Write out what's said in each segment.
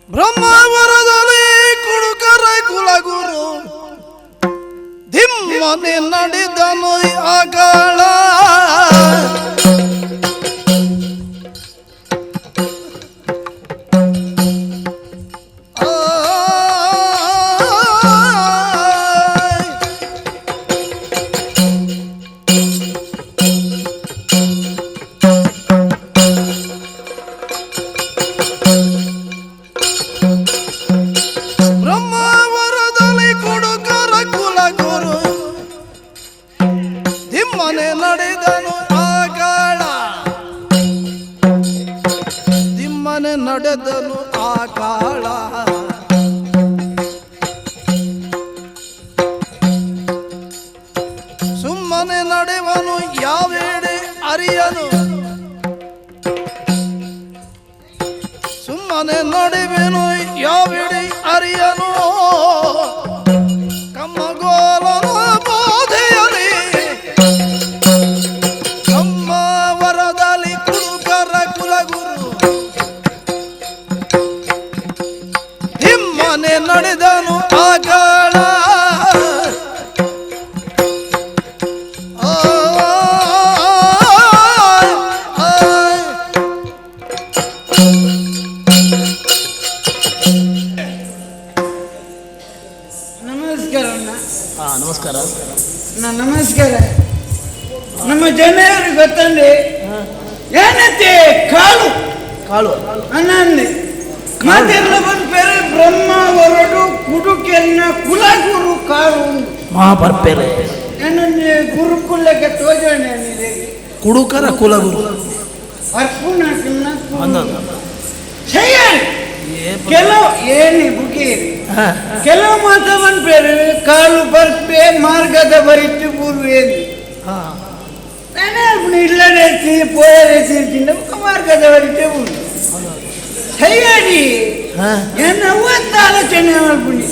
ಬ್ರಹ್ಮಾವರದಲ್ಲಿ ಕುಡುಕರ ಕುಲಗುರು ದಿಮ್ಮನೆ ನಡೆದನು ಆಗಳ ನಡೆದನು ಆ ಕಾಳ ಸುಮ್ಮನೆ ನಡೆವನು ಯಾವೇಡೆ ಅರಿಯನು ಸುಮ್ಮನೆ ನಡೆವೆನು ಯಾವೇಡೆ ಅರಿಯನು ಕಮ್ಮಗೋಲನ ಬೋಧೆಯಲಿ ಕಮ್ಮವರದಲ್ಲಿ ಕುಡುಕರ ಕುಲಗುರು ನಡೆದನು ಆಗಳ ನಮಸ್ಕಾರ ನಮಸ್ಕಾರ. ನಮಸ್ಕಾರ. ನಮ್ಮ ಜನರು ಗೊತ್ತಂದ್ರೆ ಏನತ್ತೆ ಕಾಳು ಕಾಳು ಅನ್ನಂದೆ ಮಾತೆಲ್ಲ ಬಂದು ಬೇರೆ ಬ್ರಹ್ಮ ಹೊರಡು ಕುಡುಕೆಲ್ಲ ಕುಲಗುರು ಕಾಳು ಮಹಾಪರ್ಪೆಲೆ ನನ್ನನ್ನು ಗುರುಕುಲಕ್ಕೆ ತೋಜೋಣ ಕುಡುಕರ ಕುಲಗುರು ಅರ್ಪುಣ ಅಂದ ಕೆಲವು ಏನಿ ಬುಗಿ ಕೆಲವು ಮಾತವನ್ ಬೇರೆ ಕಾಳು ಬರ್ಪೆ ಮಾರ್ಗದ ಬರಿತು ಪೂರ್ವೇನು ನಾನು ಇಲ್ಲದೆ ಪೋಯತಿಂದ ಮಾರ್ಗದ ಬರಿತೆ ಪೂರ್ವ ಸರಿಯಾಗಿ ಏನು ಅವತ್ತು ಆಲೋಚನೆ ಮಾಡ್ಬಿಡಿ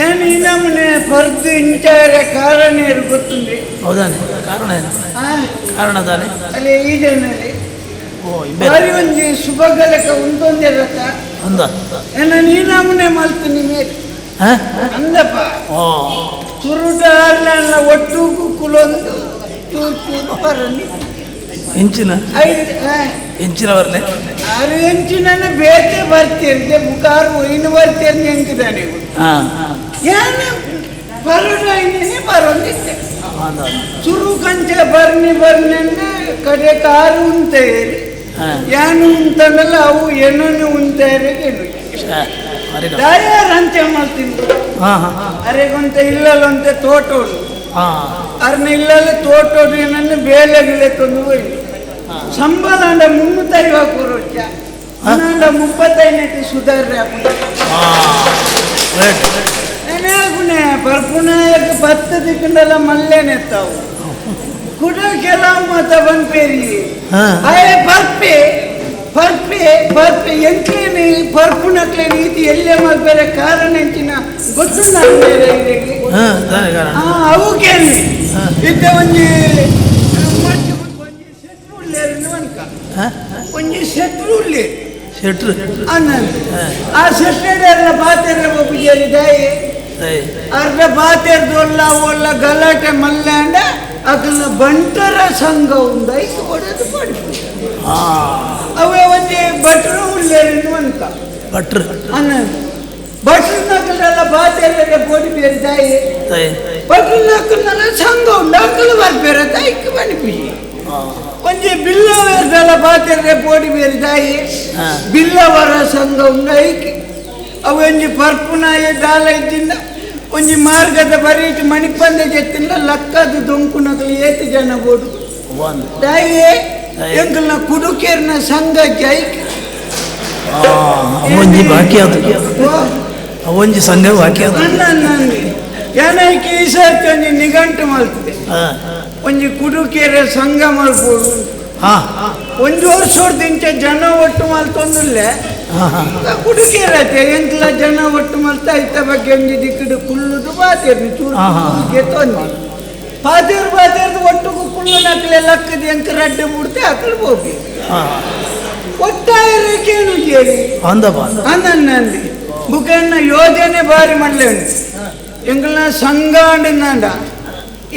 ಏನು ನಮ್ಮನೆ ಪರ್ದು ಇಂಚಾರ ಕಾರಣ ಗೊತ್ತುಂಡ್ರಿ ಹೌದಾನೆ ಕಾರಣ ಏನು ಕಾರಣ ತಾನೆ ಅಲ್ಲಿ ಈ ಜನಲ್ಲಿ ಬಾರಿ ಒಂಜಿ ಶುಭಗಲಕ ಉಂಟೊಂದೇ ರಥ ಅಂದ ಏನ ನೀ ನಮ್ಮನೆ ಮಲ್ತೀನಿ ಮೇಲೆ ಅಂದಪ್ಪ ಸುರುಟ ಆಡ್ಲ ಒಟ್ಟು ಕುಲೊಂದು ಬರಲಿ ಹೆಂಚಿನ ಹೆಂಚಿನ ಬರಲೆ 6 ಇಂಚಿನ ಬೇತೆ ಬರ್ತಿರ್ದೆ ಮುಖಾರು ಇನ್ನು ಬರ್ತಿರ್ ನೆಂಕಿದ್ದಾನೆ ಏನು ಬರೋಣ ಇನ್ನೇ ಬರೋದಿತ್ತೆ ಸುರು ಕಂಚ ಬರ್ನಿ ಕಡೆ ಕಾರು ಉಂಟ ಹೇಳಿ ಏನು ಉಂಟಲ್ಲ ಅವು ಏನನ್ನು ಉಂಟ ದಾಯಾರಂತೆ ಮಾಡ್ತೀನಿ ಅರೆಗೊಂತ ಇಲ್ಲಲ್ಲಂತೆ ತೋಟ ಅರ್ನ ಇಲ್ಲಲ್ಲ ತೋಟೋದು ಏನನ್ನು ಬೇಲೆ ಗಿಳೆ ತಂದು ಹೋಯ್ತು ಸಂಬಳ 350 ವರ್ಷ 35 ಸುಧಾರಣೆ ಆಗುನೆ ಪರ್ಪುನಾಯಕ 10 ದಿಕ್ಕಂಡೆಲ್ಲ ಮಲ್ಲೇನೆತ್ತಾವು ಕುಡ ಕೆಲವು ಮತ ಬಂದ್ಪೇರಿ ಅಯ್ಯ ಬರ್ಪೆ ಬರ್ಪೆ ಬರ್ಪೆ ಎಂಕ್ಲೇನಿ ಪರ್ಪುನಕ್ಲೆ ನೀತಿ ಎಲ್ಲೇ ಮಾಡ್ಬೇರೆ ಕಾರಣ ಎಂಚಿನ ಗೊತ್ತು ಅವು ಕೇಳಿ ಇದ್ದ ಒಂಜಿ ಒಂಜಿ ಶೆಟ್ರು ಉಳ್ಳಿ ಶೆಟ್ರು ಅನ್ನಂದು ಆ ಶೆಟ್ಟೆಲ್ಲ ಬಾತೆರ ಒಬ್ಬಜೇರಿ ದಾಯಿ ಅರ್ಧ ಬಾತೆರ್ದೊಲ್ಲ ಒಲ್ಲ ಗಲಾಟೆ ಮಲ್ಲಾಂಡ ಅಕಲ್ನ ಬಂಟರ ಸಂಘ ಉಂದ ಇದು ಕೊಡೋದು ಪಡಿತು ಅವೇ ಒಂಜಿ ಭಟ್ರು ಉಳ್ಳೇರಿನ ಅನ್ಕ ಭಟ್ರು ಅನ್ನಂದು ಭಟ್ರು ನಕಲೆಲ್ಲ ಬಾತೆರ ಪೋಡಿ ಬೇರೆ ದಾಯಿ ಭಟ್ರು ನಕಲ್ನೆಲ್ಲ ಸಂಘ ಉಂಡ ಅಕಲು ಬರ್ಬೇರೆ ದಾಯಿಗೆ ಬನಿಪಿಸಿ ಒಂಜಿ ಬಿಲ್ಲವರದೆಲ್ಲ ಬಾತೆರೆ ಪೋಡಿ ಬೇರೆ ದಾಯಿ ಬಿಲ್ಲವರ ಸಂಘ ಉಂಡ ಐಕಿ ಅವು ಒಂಜಿ ಪರ್ಪುನಾಯ ದಾಲ ಇದ್ದಿಂದ ಒಂಜಿ ಮಾರ್ಗದ ಬರೀಟ್ ಮಣಿಪಂದ ಜತ್ತಿಂದ ಲಕ್ಕದ ದೊಂಕುನಕಲು 8 ಜನ ಬೋಡು ದಾಯಿ ಎಂಕಲ್ನ ಕುಡುಕೇರ್ನ ಸಂಘ ಐಕಿ ಒಂಜಿ ಬಾಕಿ ಅದು ಒಂಜಿ ಸಂಘ ಬಾಕಿ ಅದು ನಂದಿ ಏನೈಕಿ ಈ ಸರ್ತಿ ಒಂಜಿ ನಿಘಂಟು ಮಾಡ್ತದೆ ಒಂಜಿ ಕುಡುಕೇರ ಸಂಘ ಮಾಡ್ಬೋದು 1 ವರ್ಷದಿಂದ ಜನ ಒಟ್ಟು ಮಲ್ತೊಂದಿಲ್ಲ ಕುಡುಕೇರತ್ತೆ ಎಂಕ್ಲ ಜನ ಒಟ್ಟು ಮಲ್ತಾ ಇತ್ತ ಬಗ್ಗೆ ಒಂಜಿ ದಿಕ್ಕಡು ಕುಲ್ಲುದು ಬಾತೇರ್ನಿ ಚೂರು ತೊಂದಿ ಬಾತೇರ್ದು ಒಟ್ಟು ಕುಲ್ಲು ನಕ್ಲೆ ಲಕ್ಕದ ಎಂಕ ರಡ್ಡೆ ಮುಡ್ತೆ ಅಕಲ್ ಹೋಗಿ ಒಟ್ಟಾಯಿರಕ್ಕೇನು ಕೇಳಿ ಅಂದಪ್ಪ ಅಂದಂడి ಬುಕನ್ನ ಯೋಜನೆ ಬಾರಿ ಮಾಡಲೇ ಎಂಗಳನ್ನ ಸಂಘ ಅಂಡ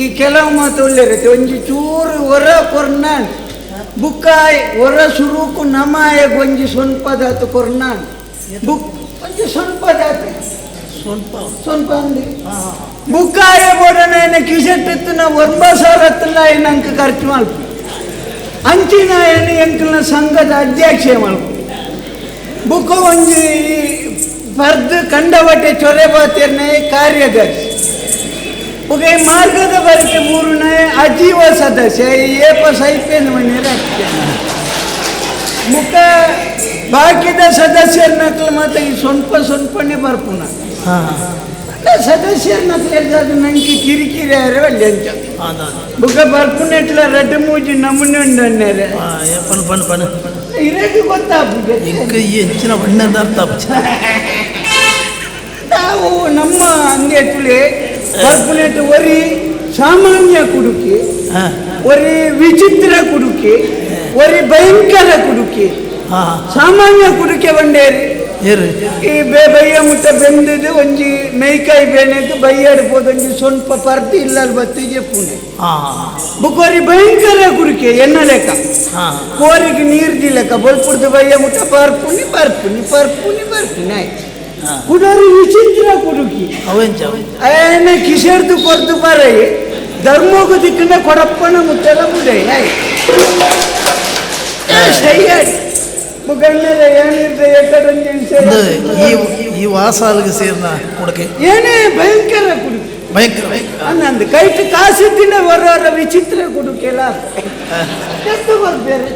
ಈ ಕೆಲವು ಮಾತು ಒಳ್ಳೆರತ್ತೆ ಒಂಜಿ ಚೂರು ಹೊರ ಕೊರ್ನಾನ್ ಬುಕ್ಕಾಯ್ ಹೊರ ಸುರುಕು ನಮಾಯ ಒಂಜಿ ಸೊನ್ಪದಾತು ಕೊರ್ನಾನ್ ಬುಕ್ ಒಂಜಿ ಸೊನ್ಪದಾತು ಸ್ವಲ್ಪ ಅಂದಿ ಬುಕ್ಕಾಯ ಬೋಡನ ಕಿಸೆಟ್ಟಿನ 9,000 ಏನಂಕ ಖರ್ಚು ಮಾಡ್ತು ಅಂಚಿನ ಏನು ಎಂಕಲ್ನ ಸಂಘದ ಅಧ್ಯಕ್ಷ ಮಾಡ್ಕು ಬುಕ್ ಒಂಜಿ ಬರ್ದು ಕಂಡವಟೆ ಚೊರೆ ಬಾತಿರ್ನೆ ಕಾರ್ಯದರ್ಶಿ ಬುಕ್ ಮಾರ್ಗದ ಬರಿಕೆ ಮೂರನೇ ಅಜೀವ ಸದಸ್ಯ ಏಪ ಸೈಪೇನ್ ಮನೆಯ ಮುಖ ಬಾಕಿದ ಸದಸ್ಯರ ನಕಲು ಮತ್ತೆ ಈ ಸ್ವಲ್ಪನೇ ಬರ್ಪುನ ಸದಸ್ಯರ ನಕಲು ನಂಗೆ ಕಿರಿಕಿರಿ ಒಳ್ಳೆ ಅಂತ ಬುಕ್ಕ ಬರ್ಪುನ ಇಟ್ಲ ರೆಡ್ ಮೂಜಿ ನಮೂನೆ ಉಂಡನ್ನೇರೆ ಇರೋದು ಗೊತ್ತಾಗ್ತದೆ ಹೆಚ್ಚಿನ ಬಣ್ಣದ ಅರ್ಥ ನಾವು ನಮ್ಮ ಅಂಗಡಿ ಬರ್ಪುನೆಟ್ಟು ಒರಿ ಸಾಮಾನ್ಯ ಕುಡುಕಿ ಒರಿ ವಿಚಿತ್ರ ಕುಡುಕಿ ಒರಿ ಭಯಂಕರ ಕುಡುಕಿ ಸಾಮಾನ್ಯ ಕುಡುಕೆ ಬಂಡೇರಿ ಈ ಬಯ್ಯ ಮುಟ್ಟ ಬೆಂದದು ಒಂಜಿ ಮೇಯ್ಕಾಯಿ ಬೇನೆದು ಬೈಯಾಡ್ಬೋದು ಒಂಜಿ ಸ್ವಲ್ಪ ಪರ್ತಿ ಇಲ್ಲಲ್ಲಿ ಬತ್ತಿಗೆ ಪುಣೆ ಬುಕ್ಕೋರಿ ಭಯಂಕರ ಕುಡುಕೆ ಎನ್ನ ಲೆಕ್ಕ ಕೋರಿಗೆ ನೀರ್ದಿ ಲೆಕ್ಕ ಬಲ್ಪುಡ್ದು ಬಯ್ಯ ಮುಟ್ಟ ಬರ್ಪುನಿ ಆಯ್ತು ಕುಡೋರು ವಿಚಿತ್ರ ಕುಡುಕಿ ಏನ ಕಿಸೆಡ್ದು ಕೊಡ್ದು ಬರೈ ಧರ್ಮೋಗ ದಿಕ್ಕನ ಕೊಡಪ್ಪನ ಮುಟ್ಟೆಲ್ಲ ಮುಡೈ ಸರಿಯಾಗಿ ಈ ವಾಸಾಲಿಗೆ ಸೇರಿನ ಕುಡಕೆ ಏನೇ ಭಯಂಕರ ಕುಡುಕೆ ಅನ್ನಂದು ಕೈಟ್ ಕಾಸಿದ್ದಿನ ಹೊರ ವಿಚಿತ್ರ ಕುಡುಕೆಲ್ಲ ಬರ್ಬೇರೆ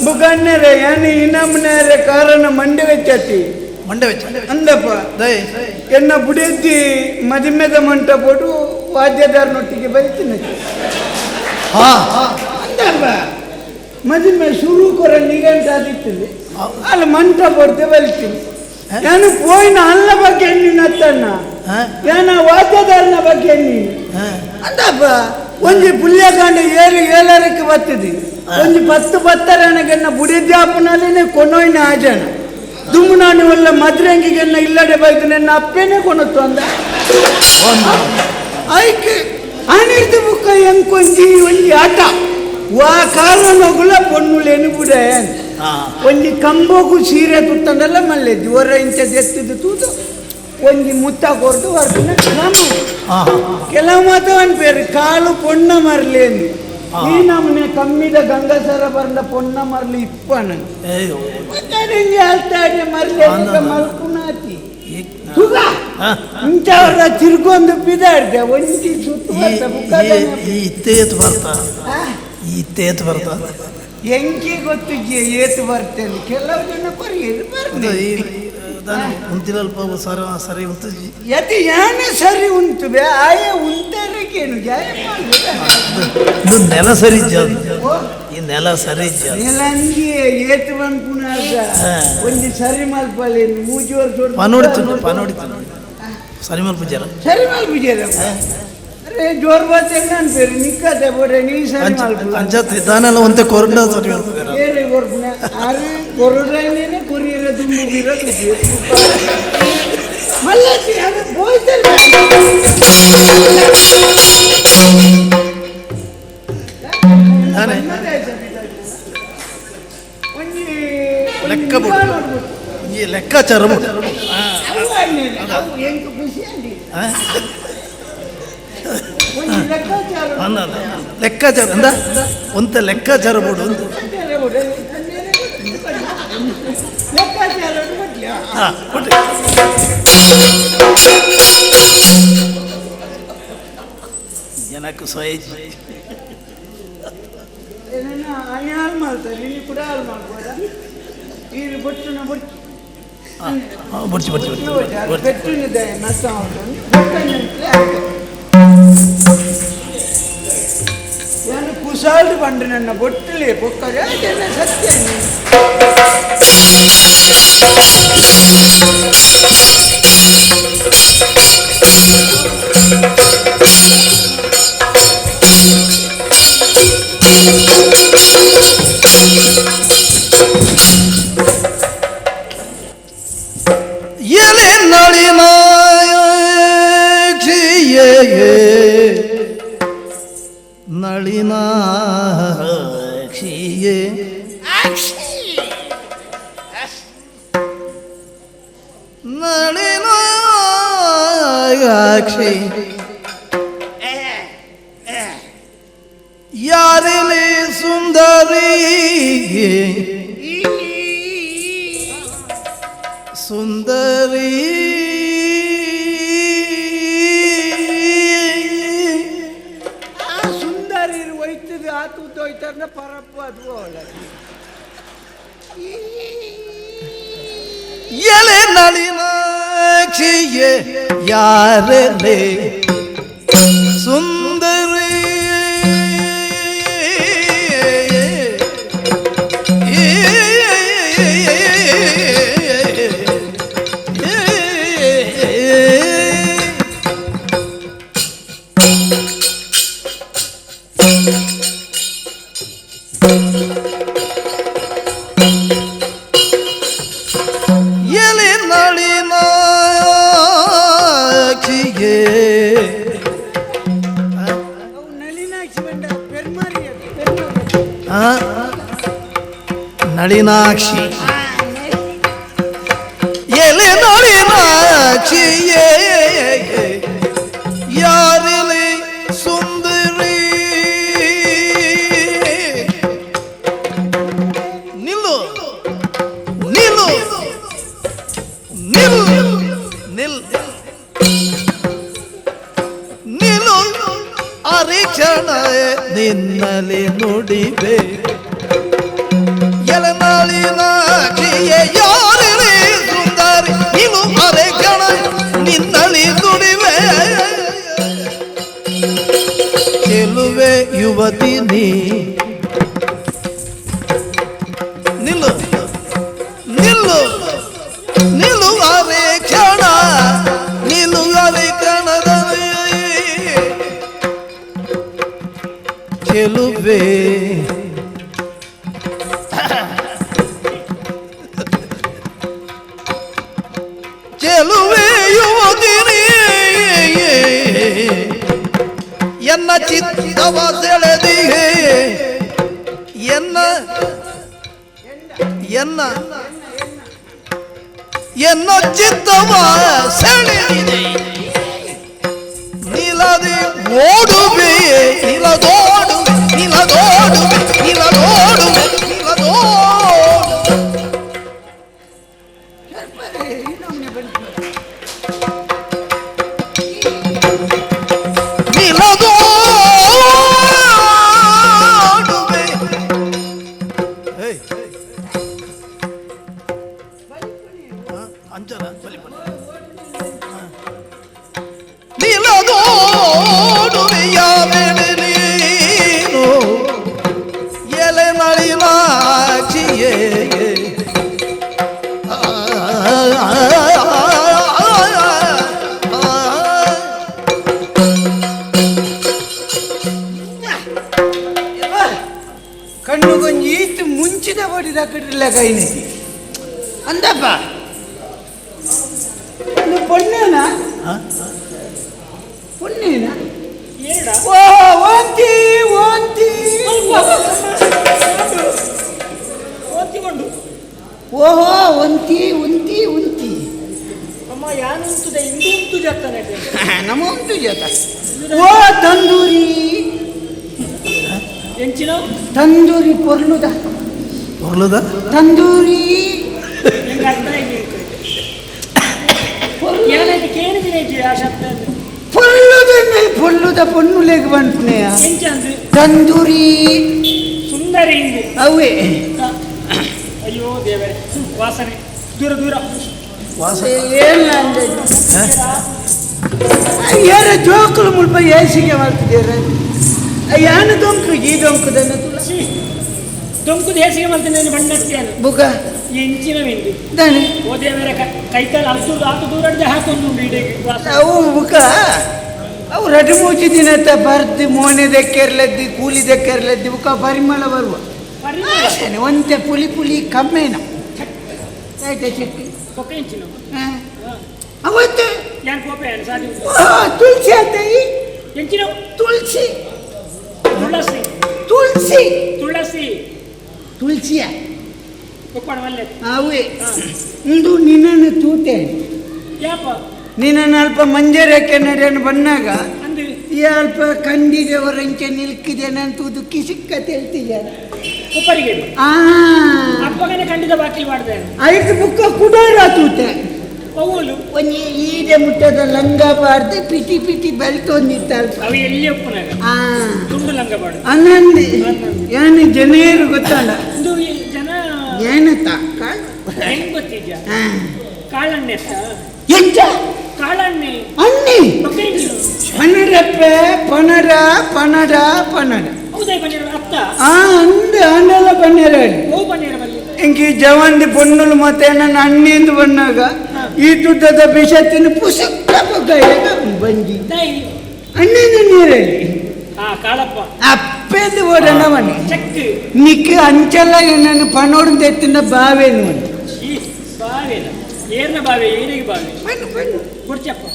ಬುಗಣ್ಣರೆ ಏನು ಇನ್ನಮ್ಮನೇರೆ ಕಾರಣ ಮಂಡೆ ವೆಚ್ಚತಿ ಅಂದಪ್ಪ ಎನ್ನ ಬುಡಿದ್ದಿ ಮದಿಮೆದ ಮಂಟ ಬೋಡು ವಾದ್ಯದಾರನೊಟ್ಟಿಗೆ ಬೈತೀನಿ ಅಂದಪ್ಪ ಮದುವೆ ಶುರು ಕೊರ ನಿಗಂಟ ಆದಿತ್ತಲ್ಲಿ ಅಲ್ಲಿ ಮಂಟ ಪಡ್ತೆ ಬಲ್ತೀನಿ ನಾನು ಪೋಯಿನ ಅಲ್ಲ ಬಗ್ಗೆ ಎಣ್ಣಿನ ಅತ್ತಣ್ಣ ಏನ ವಾದ್ಯದಾರನ ಬಗ್ಗೆ ಎಣ್ಣಿ ಅಂದಪ್ಪ ಒಂಜಿ ಪುಲ್ಯಕಾಂಡ 7 ಬರ್ತದೆ ಒಂಜಿ 10 ಬತ್ತರನಗೆನ್ನ ಬುಡಿದ್ಯಾಪನಲ್ಲಿನೇ ಕೊನೋಯ್ನ ಆಜನ ದುಮ್ಮು ನಾನು ಒಲ್ಲ ಮದ್ರಂಗಿಗೆನ್ನ ಇಲ್ಲಡೆ ಬೈದು ನನ್ನ ಅಪ್ಪೇನೆ ಕೊನತ್ತು ಅಂದ ಆಯ್ಕೆ ಆನಿರ್ದು ಬುಕ್ಕ ಎಂಕೊಂಜಿ ಒಂಜಿ ಆಟ ವಾ ಕಾರಣಗುಲ ಪೊನ್ನುಲೇನು ಬಿಡ ಒಂಜಿ ಕಂಬೋಗು ಸೀರೆ ತುತ್ತಂಡಲ್ಲ ಮಲ್ಲೆ ಜೋರ ಇಂಚದ ಎತ್ತಿದ್ದು ತೂತು ಒಂಜಿ ಮುತ್ತ ಕೊರ್ದು ವರ್ತಿನ ಕೆಲವು ಮಾತು ಅನ್ಪೇರು ಕಾಲು ಪೊಣ್ಣ ಮರ್ಲೇನು ಈ ನಮ್ಮನೆ ಕಮ್ಮಿದ ಗಂಗಸರ ಬಂದ ಪೊಣ್ಣ ಮರ್ಲಿ ಇಪ್ಪನ ಅಲ್ತಾಡಿ ಮರ್ಲಿ ಮಲ್ಕುನಾತಿ ಇಂಚವ್ರ ತಿರ್ಗೊಂದು ಬಿದಾಡ್ದೆ ಒಂಜಿ ಸುತ್ತ ಇತ್ತೇತು ಬರ್ತಾ ಹೆಂಗೆ ಗೊತ್ತು ಏತು ಬರ್ತೇನೆ ಕೆಲವು ಜನ ಉಂತಿರಲ್ಪ ಸರಿ ಉಂಟು ಯತಿ ಯಾನೆ ಸರಿ ಉಂಟು ಆಯ ಉಂಟೇನು ಜಾಯ ಇದು ನೆಲ ಸರಿ ಈ ನೆಲ ಸರಿ ನೆಲ ಹಂಗೆ ಏತು ಬಂದ್ಪುನಾಗ ಒಂದು ಸರಿ ಮಲ್ಪಲ್ಲಿ ಮೂಜೋರು ಪನೋಡಿತು ಸರಿ ಮಲ್ಪುಜಾರ ಸರಿ ಮಲ್ಪುಜಾರ ಜೋರ್ ಬರ್ತೇನೆ ಅನ್ಪೇರಿ ನಿಕ್ಕತೆ ಬೋಡೆ ನೀ ಸರಿ ಮಲ್ಪು ಅಂಜತ್ ಇದಾನೆಲ್ಲ ಒಂದೇ ಕೊರಡ ಸರಿ ಮಲ್ಪುಜಾರ ಏನೇ ಕೊರ್ಪುನ ಆರು ಕೊರಡೇನೆ ಕೊರಿಯರ ದುಂಬುಗಿರ ಮಲ್ಲತಿ ಅದು ಬೋಯ್ತಲ್ಲ ಲೆಕ್ಕಾಚಾರ ಲೆಕ್ಕಾಚಾರ ಅಂದ ಒಂತ ಲೆಕ್ಕಾಚಾರ ಬೋಡು ಜನಕ್ಕೆ ಸ್ವಯಜ್ ಹಾಳು ಮಾಡ್ತಾರೆ ಇಲ್ಲಿ ಕೂಡ ಹಾಳು ಮಾಡ್ಬೋದ ಇದು ಬೊಟ್ಟಿನ ಬೊಟ್ಟು ಬೆಟ್ಟಿನಿದೆ ನಷ್ಟ ನಾನು ಕುಸಾಲ್ದು ಬಂದ್ರೆ ನನ್ನ ಬೊಟ್ಟಲಿ ಬೊಕ್ಕರೆ ಸತ್ಯ ಎಲೆ ನಳಿನಾಕ್ಷಿಯೇ ನಳಿನಾಕ್ಷಿಯೇ ನಳಿನಾಕ್ಷಿ ಯಾರಿಲಿ ಸುಂದರಿ ಸುಂದರಿ ಸುಂದರಿ ಒಯ್ತದೆ ಆತು ಹೋಯ್ತಾರ ಪರಪ್ಪ ಅದು ಎಲೆ ನಳಿನಾಕ್ಷಿಯೇ ಯಾರಲೆ ಸುಂದರಿ ಎಲೆ ನಳಿನಾಕ್ಷಿಯೇ ನಳಿನಾಕ್ಷಿ ಬಂಡ ಪೆರ್ಮಾರಿ ನಳಿನಾಕ್ಷಿ ಎಲೆ ನಳಿನಾಕ್ಷಿಯೇ ಯಾರಿಲಿ ಸುಂದರಿ ನಿಲ್ಲು ನಿಲ್ಲು ನಿಲ್ ನಿಲ್ ನಿಲ್ಲು ಅರಿಕ್ಷಣ ನಿನ್ನಲಿ ನುಡಿಬೆ ಎಲೆ ನಳಿನಾಕ್ಷಿಯೇ ಯಾರಿಲಿ ಸುಂದರಿ ನಿಲ್ಲು ಅರಿಕ್ಷಣ ನಿನ್ನಲಿ ನುಡಿಬೆ ಚೆಲುವೆ ಯುವತಿ ನೀ ನಿಲ್ಲು ನಿಲ್ಲು ನಿಲ್ಲುವರೆ ಕ್ಷಣ ನಿಲ್ಲುವರೆ ಕಣದ ಚೆಲುವೆ ಚೆಲುವೆ ಯುವತಿನಿ ಎನ್ನ ಚಿತ್ತವ ಸೆಳೆದಿಗೆ ಎನ್ನ ಎನ್ನ ಎನ್ನ ಚಿತ್ತವ ಸೆಳೆದಿದೆ ನಿಲದೆ ಓಡುವೆ ನಿಲದೋಡುವೆ ನಿಲದೋಡುವೆ ನಿಲದೋಡುವೆ ನಿಲದೋಡು ನಿಲದೋಡುವೆ ಅಂಚನ ನಿಲದೋಡುವೆಯ ಮೇಲೆ ನೀನು ಎಲೆ ನಳಿನಾಕ್ಷಿಯೇ ಕಣ್ಣು ಕೊಂಚ ಈತು ಮುಂಚಿದ ಬಡಿದ ಕಟ್ಟಿಲ್ಲ ಕೈನಿ ಅಂದಪ್ಪ ಪೊಣ್ಣೇನಾ ಪೊಣ್ಣೇನಾ ಓ ಓಂತಿ ಓಂತಿ ಓದ್ತಿಕೊಂಡು ಓಹೋ ಒಂತಿ ಉಂತಿ ಉಂತಿ ಅಮ್ಮ ಯಾನು ಉಂಟುದೆ ಇಂದು ಉಂಟು ಜತ್ತಾನೆ ನಮ್ಮ ಉಂಟು ಜತ ಓ ತಂದೂರಿ ಎಂಚಿನ ತಂದೂರಿ ಪೊರ್ಲುದ ಹೊರಲದ ತಂದೂರಿ ನಿಂಗೆ ಅರ್ಥ ಆಗಿ ಏನಾಯ್ತು ಕೇಳಿದ್ದೀನಿ ಆ ಶಬ್ದ ಪೊಳ್ಳುದ ಪೊನ್ನುಲೆಗೆ ಬಂಟ್ನೆಯ ಎಂಚಂದು ತಂದೂರಿ ಸುಂದರಿ ಹಿಂದೆ ಅವೇ ಅಯ್ಯೋ ದೇವರೇ ವಾಸನೆ ದೂರ ದೂರ ಏನ ಏನ ಜೋಕುಲು ಮುಲ್ಪ ಏಸಿಗೆ ಮಾಡ್ತಿದ್ದೀರ ಯಾನು ದೊಂಕು ಈ ದೊಂಕುದನ್ನು ಛೀ, ದೊಂಕುದು ಹೇಸಿಗೆ ಮಾಡ್ತೇನೆ ನಾನು ಬಣ್ಣತ್ತೇನು ಬುಗ ಎಂಚಿನ ವೆಂದು ದಾನೆ ಓ ದೇವರೇ ಕೈಕಾಲು ಹತ್ತು ಆತು ದೂರ ಹಾಕೊಂಡು ಇಡೀಗೆ ವಾಸನೆ ಅವು ಬುಕ ಅವು ರಟಿ ಮೂಚಿ ದಿನ ಬರ್ದು ಮೋನೆ ದೆಕ್ಕೆರ್ಲದ್ದಿ ಕೂಲಿ ದೆಕ್ಕೆರ್ಲದ್ದಿ ಬುಕ ಪರಿಮಳ ಬರುವ ಪರಿಮಳ ಒಂತೆ ಪುಲಿ ಪುಲಿ ಕಮ್ಮೇನ ಆಯ್ತಾ ಚಿಕ್ಕಿ ಓ ಪೊಕ್ಕ ಇಂಚಿನ ಅವತ್ತು ಯಾನ್ ಕೋಪೆ ಯಾನ್ ಸಾದಿ ತುಳಸಿ ಆತಾಯಿ ಎಂಚಿನ ತುಳಸಿ ತುಳಸಿ ತುಳಸಿ ತುಳಸಿ ತುಳಸಿಯ ಒಪ್ಪಣ ಮಲ್ಲೆ ಅವೇ ಇಂದು ನಿನ್ನನ್ನು ತೂತೆ ಯಾಪ ನಿನ್ನನ್ನು ಅಲ್ಪ ಮಂಜರಕ್ಕೆ ನಡೆಯನ್ನು ಬಂದಾಗ ಅಂದು ಈ ಅಲ್ಪ ಕಂಡಿದೆವರಂಚೆ ನಿಲ್ಕಿದೆ ನಂತೂದು ಕಿಸಿಕ್ಕತೆ ಹೇಳ್ತಿದ್ದಾರೆ ಉಪ್ಪರಿಗೆ ಆ ಅಪ್ಪಗನೆ ಖಂಡಿತ ಬಾಕಿ ಮಾಡಿದೆ ಐದು ಬುಕ್ಕ ಕುಡಾರ ತೂತೆ ಪೌಲು ಒಂಜಿ ಈಡೆ ಮುಟ್ಟದ ಲಂಗ ಬಾರ್ದು ಪಿಟಿ ಪಿಟಿ ಬೆಲ್ಟ್ ಒಂದಿತ್ತಾಳ ಅವು ಎಲ್ಲಿ ಒಪ್ಪನಾಗ ಆ ತುಂಡು ಲಂಗ ಬಾಡು ಅನ್ನಂದಿ ಏನು ಜನರು ಗೊತ್ತಲ್ಲ ಇದು ಈ ಜನ ಏನತ್ತ ಹೆಂಗ್ ಗೊತ್ತಿದ್ಯಾ ಕಾಳಣ್ಣೆ ಎಂಚ ಕಾಳಣ್ಣೆ ಅನ್ನಿ ಪೊಕ್ಕ ಇಂಚಿನ ಪನರಪ್ಪ ಪನರ ಪನರ ಪನರ ಹೌದಾ ಬನ್ನಿರ ಅತ್ತ ಆ ಅಂದ ಅಂದೆಲ್ಲ ಬನ್ನೇರ ಹೋ ಬನ್ನಿರ ಬಲ್ಲಿ ಇಂಕಿ ಜವಂದಿ ಪೊನ್ನುಲು ಮತ್ತೆ ನನ್ನ ಅಣ್ಣಿಂದು ಬಂದಾಗ ಈ ದುಡ್ಡದ ಬಿಷತ್ತಿನ ಪುಸ್ತಕ ಬಂದಿ ದೈ ಅಣ್ಣಿನ ನೀರಲ್ಲಿ ಕಾಳಪ್ಪ ಅಪ್ಪೆಂದು ಓಡನವನಿ ಚೆಕ್ ನಿಕ್ಕೆ ಅಂಚಲ್ಲ ನನ್ನ ಪನೋಡು ತೆತ್ತಿನ ಬಾವೇನು ಈ ಬಾವೇನ ಏರ್ನ ಬಾವೆ ಏನಿಗೆ ಬಾವೆ ಬನ್ನು ಬನ್ನು ಕೊಡ್ಚಪ್ಪ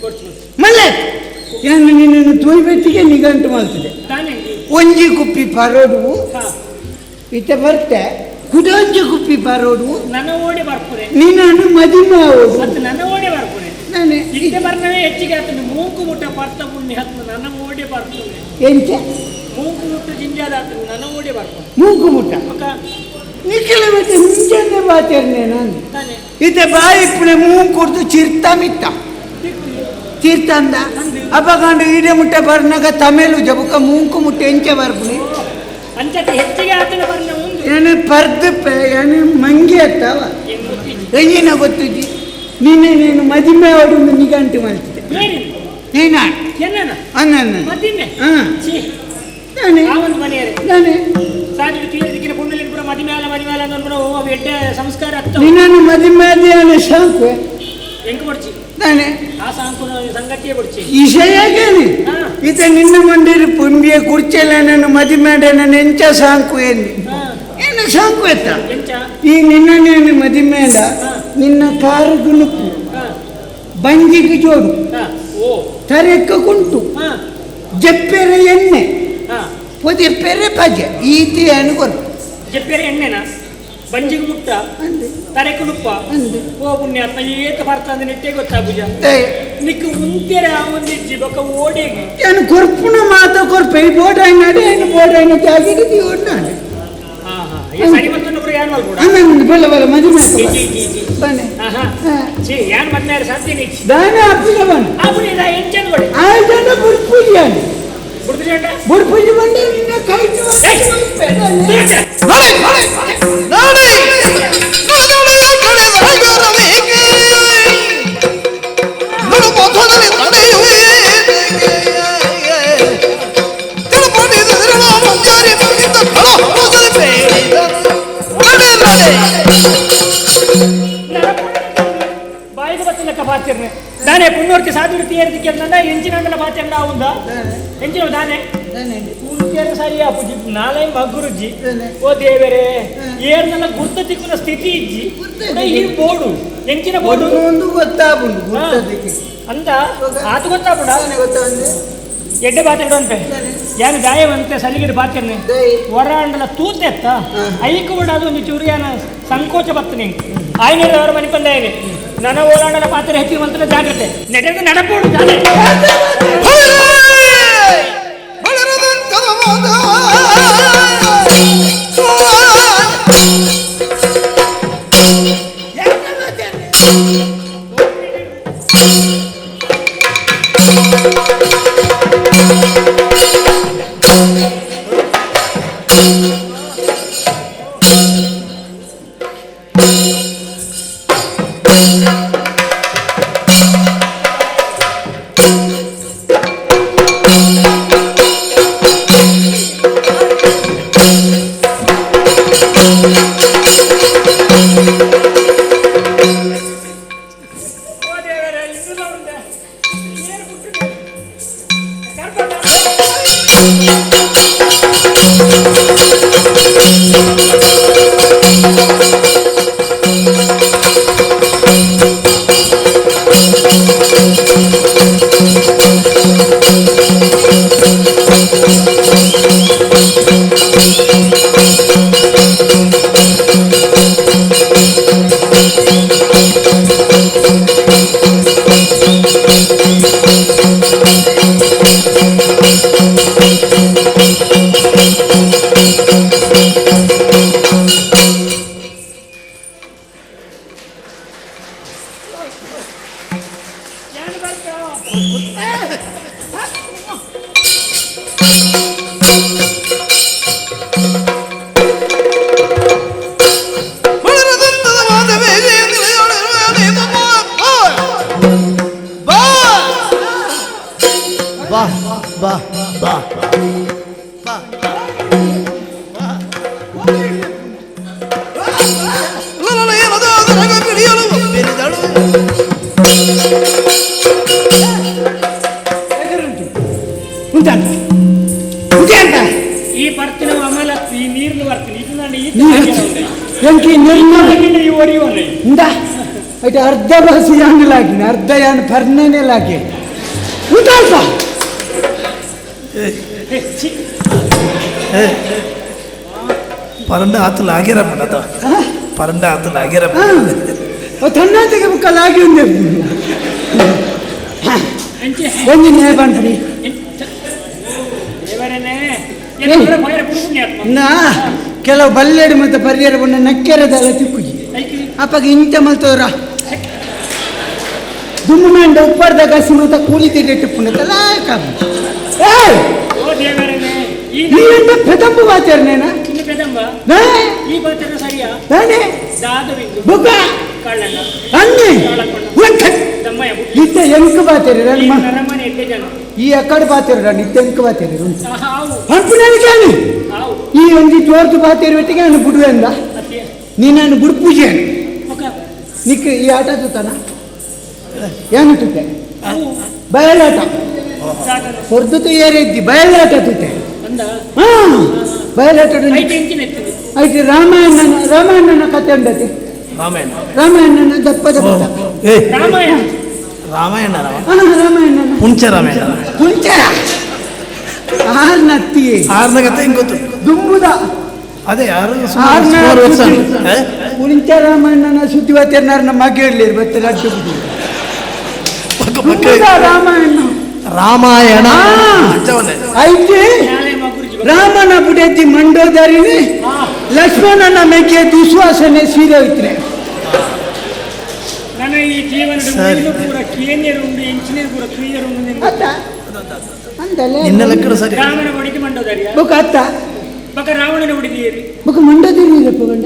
ಕೊಡ್ಚು ಮಲ್ಲೆ ಏನು ನಿನ್ನನ್ನು ತೂಯ್ಬೆತ್ತಿಗೆ ನಿಗಂಟು ಮಾಡ್ತಿದೆ ತಾನೇ ಒಂಜಿ ಕುಪ್ಪಿ ಪರೋಡು ಹಾ ಇತ್ತ ಬರ್ತೆ ಕುಡೊಂಜಿ ಕುಪ್ಪಿ ಪರೋಡು ನನ್ನ ಓಡಿ ಬರ್ಪುರೆ ನೀನನ್ನು ಮದಿಮೆ ಆಗೋದು ಮತ್ತೆ ನನ್ನ ಓಡಿ ಬರ್ಪುರೆ ನಾನೇ ಇತ್ತೆ ಬರ್ನವೇ ಹೆಚ್ಚಿಗೆ ಆತನು ಮೂಕು ಮುಟ್ಟ ಪರ್ತ ಪುಣ್ಯ ಹತ್ತು ನನ್ನ ಓಡಿ ಬರ್ಪುರೆ ಎಂಚ ಮೂಕು ಮುಟ್ಟ ಜಿಂಜಾದ ಆತನು ನನ್ನ ಓಡಿ ಬರ್ಪುರೆ ಮೂಗು ಮುಟ್ಟ ಅಕ್ಕ ನಿಖಿಲ ಮತ್ತೆ ಮುಂಚೆನೆ ಬಾಚರ್ನೆ ನಾನು ತಾನೇ ಇತ್ತ ಬಾಯಿ ಇಪ್ಪಳೆ ಮೂಗು ಕೊಡ್ದು ಚಿರ್ತ ಮಿತ್ತ ತೀರ್ಥಂದ ಅಪ್ಪಗಂಡು ಈಡೆ ಮುಟ್ಟೆ ಬರ್ನಾಗ ತಮೇಲು ಜಬಕ ಮೂಂಕು ಮುಟ್ಟೆ ಎಂಚ ಬರ್ಬುನಿ ಅಂಚಕ್ಕೆ ಹೆಚ್ಚಿಗೆ ಆತನ ಬರ್ನ ಒಂದು ಏನು ಪರ್ದಪ್ಪೆ ಏನು ಮಂಗಿ ಅತ್ತವ ಹೆಂಗ್ ಗೊತ್ತಿದ್ದಿ ಎಂಗಿನ ಗೊತ್ತಿದ್ದಿ ನೀನು ಮದಿಮೆ ಅವಡು ನಿಗಂಟು ಮಾಡ್ತಿದ್ದೆ ಏನಿಲ್ಲ ನೀನ ಏನನ ಅನ್ನ ಮದಿಮೆ ಹಾಂ ಛೀ ನಾನೇ ಆ ಒಂದು ಮನೆಯರೆ ನಾನೇ ಸಾಜಿಗೆ ತೀರ್ದಿಕ್ಕಿನ ಪುಣ್ಣಲ್ಲಿ ಪುರ ಮದಿಮೆ ಅಲ್ಲ ಅಂದ್ಬಿಡು ಅವು ಎಡ್ಡೆ ಸಂಸ್ಕಾರ ಹತ್ತು ನಿನ್ನನ್ನು ಮದಿಮೆ ಅದೇನು ಸಾಕು ಹೆಂಗ್ ಬಡ್ಚಿ ನಾನೇ ಆ ಸಾಂಕು ಸಂಗತಿಯೇ ಬಡ್ಚಿ ಈಶಯಾಗೇನಿ ಹಾ ಇತ ನಿನ್ನ ಮಂದಿರ ಪುಂಬಿಯ ಕುರ್ಚೆಲ್ಲ ನನ್ನ ಮದಿಮೆ ನನ್ನ ಎಂಚ ಸಾಂಕು ಏನು ಹಾ ಏನು ಸಾಂಕು ಎತ್ತ ಎಂಚ ಈ ನಿನ್ನ ಮದಿಮೇಡ ನಿನ್ನ ಕಾರು ಗುಣುಕು ಹಾ ಬಂಜಿಗೆ ಜೋಡು ಹಾ ಓ ತರೆಕ್ಕ ಕುಂಟು ಹಾ ಜಪ್ಪೆರೆ ಎಣ್ಣೆ ಹಾ ಪೊದೆಪ್ಪೆರೆ ಪಜೆ ಈತಿ ಅನುಕೊರು ಜಪ್ಪೆರೆ ಎಣ್ಣೆನ ಬಂಜಿಗೆ ಮುಟ್ಟ ಅಂದೆ ತರೆಕು ನುಪ್ಪ ಅಂದೆ ಓ ಪುಣ್ಯಾತ್ಮ ಏತ ಬರ್ತಂದ ನೆಟ್ಟೆ ಗೊತ್ತಾಗುಜ ಏಯ್, ನಿಕ್ಕು ಮುಂತೆರೆ ಆ ಒಂದಿಜ್ಜಿ ಬೊಕ್ಕ ಓಡಿಗೆ ಏನು ಕೊರ್ಪುನ ಮಾತ ಕೊರ್ಪೆ ಈ ಬೋಡಾಯಿನಾಡೆ ಏನು ಬೋಡಾಯಿನ ಜಾಗಿಡಿದಿ ಓಡ್ನಾಡೆ ಹಾ ಹಾ ಏ ಸರಿ ಮತ್ತೊಂದು ಪುರ ಯಾನ್ ಮಲ್ಕೊಡ ಆನಂದ್ ಬಲ್ಲ ಬಲ್ಲ ಮದುವೆ ಜಿ ಜಿ ಜಿ ಜಿ ಬನ್ನಿ ಆಹಾ ಛೀ ಯಾನ್ ಮದ್ನಾರ ಸಾಧ್ಯ ನೀ ದಾನ ಅಪ್ಪಿನ ಬನ್ನಿ ಆಪುನಿ ನಾ ಎಂಚಂದ್ ಕೊಡಿ ಆ ಜನ ಬುಡ್ಪೂಜಾನೆ ಬಿಡ್ದ್ರಿ ಬುಡ್ಪೂಜೆ ಬಂದು ನಿನ್ನ ಕೈ ನಾಳೆ ನಾದೊಡೆಯ ಕಡೆದೊಳಗರಬೇಕೆ ನಡುಪಥದಲ್ಲಿ ತಡೆಯುವೆ ತಿರುಪಡಿಸಿರುವ ಮುಂಜಾರಿ ಬಂದಿದ್ದ ಕಳ ಹೊರದಲ್ಲಿ ಬೇಡಿದರು ಬಾಯಿಗೆ ಬತ್ತಿನ ಬಾತಿರ್ನೆ ದಾನೆ ಪುಣ್ಣೋರ್ತಿ ಸಾಧುಡು ತೀರ್ದಿಕ್ಕೆ ನನ್ನ ಎಂಚಿನ ಬಾತಿರ್ನ ಅವಂದ ಎಂಚಿನ ದಾನೆ ಪೂರ್ತಿಯನ್ನು ಸರಿ ಅಪ್ಪುಜಿ ನಾಳೆ ಮಗುರುಜ್ಜಿ ಓ ದೇವರೇ ಏರ್ನೆಲ್ಲ ಗುರ್ತ ತಿಕ್ಕುನ ಸ್ಥಿತಿ ಇಜ್ಜಿ ಈ ಬೋಡು ಎಂಚಿನ ಬೋಡು ಒಂದು ಗೊತ್ತಾಗುಂಡು ಗುರ್ತದಿಕ್ಕೆ ಅಂತ ಆತು ಗೊತ್ತಾಪುಡ ಗೊತ್ತಾಂದ್ರೆ ಎಡ್ಡೆ ಬಾತಿಡು ಅಂತೆ ಯಾನು ಗಾಯವಂತೆ ಸಲಿಗಿಡು ಬಾತಿರ್ನೆ ಹೊರಾಂಡಲ ತೂತೆತ್ತ ಐಕು ಕೂಡ ಅದು ಒಂದು ಚೂರಿಯಾನ ಸಂಕೋಚ ಬತ್ತನೆ ಆಯ್ನರ ಅವರ ಮನೆ ಬಂದ ನನ್ನ ಓಲಾಡಲ ಪಾತ್ರ ಹೆಚ್ಚಿಗೆ ಮಂತ್ರ ಜಾಗ್ರತೆ ನಡೆದು ನಡಪೋಡು ಈ ಬರ್ತಿನ ಅಮಲ ಈ ನೀರ್ಲು ಬರ್ತೀನಿ ಇದು ನಾನು ಎಂಕಿ ನಿರ್ಮಲ ಈ ಒರಿಯೋನೆ అయితే అర్ధ బస్ యాన్ లాగిన అర్ధ యాన్ ఫర్నేనే లాగే ఉతాల్పా ಪರಂಡ ಆತು ಲಾಗಿರ ಬಿಡದ ಪರಂಡ ಆತು ಲಾಗಿರ ಓ ತನ್ನಾತಿಗೆ ಬುಕ್ಕ ಲಾಗಿ ಉಂದೆ ಒಂದು ನ್ಯಾಯ ಬಂದ್ರಿ ನಾ ಕೆಲವು ಬಲ್ಲೆಡು ಮತ್ತೆ ಪರಿಹಾರ ಬಂದ ನಕ್ಕೆರದಲ್ಲ ತಿಕ್ಕುಜಿ ಅಪ್ಪಗೆ ಇಂತ ಮಲ್ತವ್ರ ದುಮ್ಮು ಮಂಡ ಉಪ್ಪರ್ದ ಗಸಿ ಮತ್ತೆ ಕೂಲಿ ತಿಟ್ಟು ಪುಣ್ಣತಲ್ಲ ನೀವೆಂತ ಪೆದಂಬು ಬಾಚರ್ನೇನ ಬುಕ್ಕ ಅನ್ನಿ ಇತ್ತ ಎಂಕ ಬಾಚರಿ ಈ ಅಕ್ಕಡೆ ಬಾಚರಿ ನಿತ್ಯ ಎಂಕ ಬಾಚರಿ ಅನ್ಪುಣಿ ಕಾಣಿ ಈ ಒಂದು ಜೋರ್ದು ಬಾಚರಿ ಒಟ್ಟಿಗೆ ನಾನು ಬಿಡುವೆಂದ ನೀನು ಗುಡ್ ಪೂಜೆ ನಿಕ್ ಈ ಆಟ ತೂತಾನ ಏನು ತೂತೆ ಬಯಲಾಟ ಹೊರದು ಏರಿದ್ದಿ ಬಯಲಾಟ ತೂತೆ ಬಯಲಾಟ ಐತಿ ರಾಮಾಯಣನ ಕತೆ ಉಂಡತಿ ರಾಮಾಯಣನ ದಪ್ಪದ ರಾಮಾಯಣ ಹುಂಚ ಆರ್ನತ್ತಿ ಆರ್ನ ಕತೆ ಹೆಂಗ್ ಗೊತ್ತು ದುಂಬುದ ಅದೇ ಯಾರು ಹುಂಚ ರಾಮಾಯಣನ ಸುದ್ದಿವತ್ತೆನಾರ ನಮ್ಮ ಕೇಳಲಿ ಮತ್ತೆ ಲಡ್ಡು ರಾಮಾಯಣ ಐತಿ ರಾಮನ ಬುಡತಿ ಮಂಡೋದರಿನಿ ಲಕ್ಷ್ಮಣನ ಮೇಕೆ ದುಶ್ವಾಸನೆ ಸೀರೆ ಹೋಯ್ತಾರೆ ನನ್ನ ಈ ಜೀವನದ ಪೂರ ಕೇನಿಯರು ಉಂಡು ಎಂಚಿನಿಯರು ಪೂರ ಕ್ಲಿಯರ್ ಉಂಡು ಸರಿ ರಾಮನ ಬುಡಿಗೆ ಮಂಡೋದರಿಯ ಬುಕ್ ಅತ್ತ ಬಕ ರಾವಣನ ಬುಡಿದೀರಿ ಬುಕ್ ಮಂಡೋದರಿ ಗಂಡ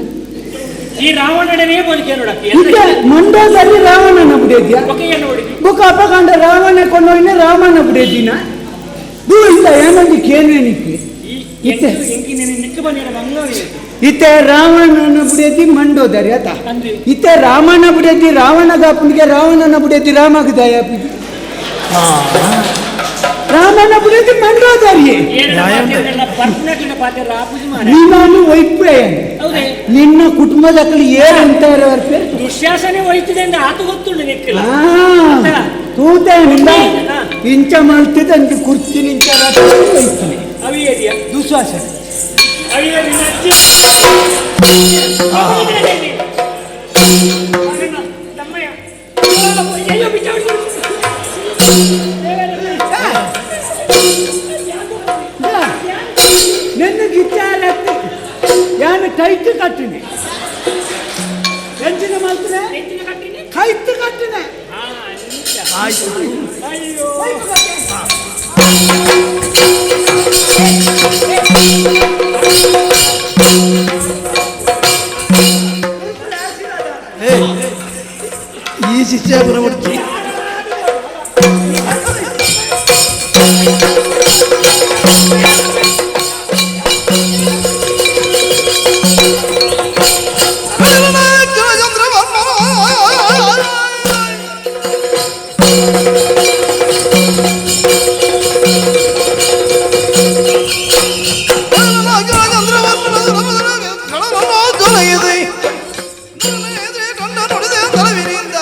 ಈ ರಾವಣನೇ ಬದುಕೆ ನೋಡಕ್ಕೆ ಮಂಡೋದರಿ ರಾವಣನ ಬುಡಿದ್ಯಾ ಬಕೆಯನ್ನು ಹೊಡಿದಿ ಬುಕ್ ಅಪ್ಪ ಕಂಡ ರಾವಣ ಕೊಂಡೋಯ್ನೆ ರಾಮನ ಬುಡಿದಿನ ದೂ ಇಲ್ಲ ಏನಂದು ಕೇನೇನಿಕ್ಕೆ ಇತ್ತೆ ರಾವಣನ ಬುಡಿಯತಿ ಮಂಡೋದರಿ ಆತ ಇತ್ತೆ ರಾಮನ ಬುಡಿಯತಿ ರಾವಣಗ ಅಪ್ಪನಿಗೆ ರಾವಣನ ಬುಡಿಯತಿ ರಾಮಗ ದಯಾಪಿಗೆ ರಾಮನ ಬುಡಿಯತಿ ಮಂಡೋದರಿ ನೀನು ವೈಪ್ರೆ ನಿನ್ನ ಕುಟುಂಬದಕ್ಕಳು ಏನಂತ ದುಶ್ಯಾಸನೆ ಹೋಯ್ತಿದೆ ಅಂತ ಆತ ಗೊತ್ತುಂಡು ನಿಕ್ಕಿಲ್ಲ ತೂತೆ ಇಂಚ ಮಾಡ್ತಿದ್ದ ಅಂತ ಕುರ್ಚಿ ನಿಂಚ ಹೋಯ್ತೀನಿ ಅವಿಯದಿಯ ದುಶ್ವಾಸನೆ ನನ್ನ ಗಿಚ್ಚಾಲ ಯಾನು ಕೈತು ಕಟ್ಟಿನಿ ಎಂಚಿನ ಮಾಡ್ತೀನಿ ಕೈತು ಕಟ್ಟಿನಿ ಅಯ್ಯೋ ಈ ಶಿಷ್ಯ ಬರಬರ್ತಿ ಕಂಡ ನೋಡಿದೆ ತಲವಿನಿಂದ